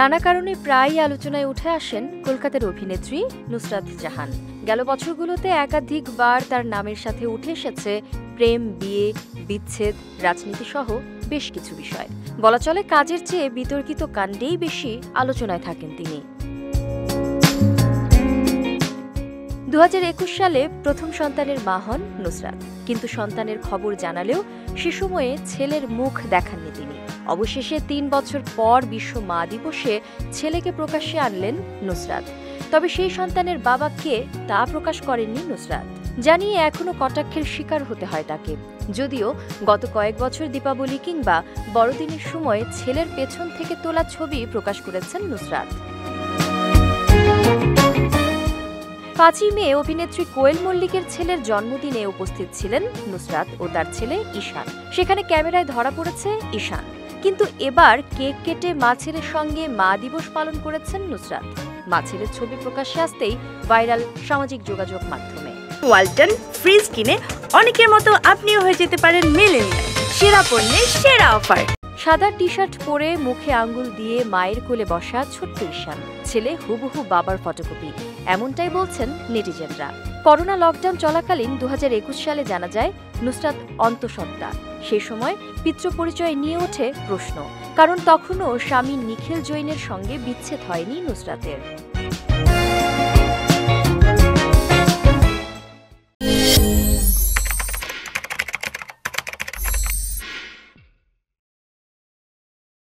নানা কারণে প্রায়ই আলোচনায় উঠে আসেন কলকাতার অভিনেত্রী নুসরাত জাহান। গেল বছরগুলোতে একাধিকবার তার নামের সাথে উঠে এসেছে প্রেম, বিয়ে, বিচ্ছেদ, রাজনীতি সহ বেশ কিছু বিষয়। বলা চলে কাজের চেয়ে বিতর্কিত কাণ্ডেই বেশি আলোচনায় থাকেন তিনি। 2021 সালে প্রথম সন্তানের মা হন নুসরাত, কিন্তু সন্তানের খবর জানালেও সে সময়ে ছেলের মুখ দেখাননি তিনি। অবশেষে 3 বছর পর বিশ্ব মা দিবসে ছেলেকে প্রকাশ্যে আনলেন নুসরাত। তবে সেই সন্তানের বাবা কে তা প্রকাশ করেননি নুসরাত, জানিয়ে এখনো কটাক্ষের শিকার হতে হয় তাকে। যদিও গত কয়েক বছর দীপাবলি কিংবা বড়দিনের সময় ছেলের পেছন থেকে তোলা ছবি প্রকাশ করেছেন নুসরাত। 5 মে অভিনেত্রী কোয়েল মল্লিকের ছেলের জন্মদিনে উপস্থিত ছিলেন নুসরাত ও তার ছেলে ঈশান। সেখানে ক্যামেরায় ধরা পড়েছে ঈশান, কিন্তু এবার কেক কেটে মা ছেলের সঙ্গে মা দিবস পালন করেছেন নুসরাত। মা ছেলের ছবি প্রকাশ্যে আসতেই ভাইরাল সামাজিক যোগাযোগ মাধ্যমে। ওয়ালটন ফ্রিজ কিনে অনেকের মতো আপনিও হয়ে যেতে পারেন মিলেনিয়াল। সেরা পণ্যের সেরা অফার। সাদা টি শার্ট পরে মুখে আঙ্গুল দিয়ে মায়ের কোলে বসা ছোট্ট ঈশান, ছেলে হুবহু বাবার ফটোকপি, এমনটাই বলছেন নেটিজেনরা। করোনা লকডাউন চলাকালীন 2021 সালে জানা যায় নুসরাত অন্তঃসত্ত্বা। সে সময় পিতৃ পরিচয় নিয়ে ওঠে প্রশ্ন, কারণ তখনও স্বামী নিখিল জৈনের সঙ্গে বিচ্ছেদ হয়নি নুসরাতের।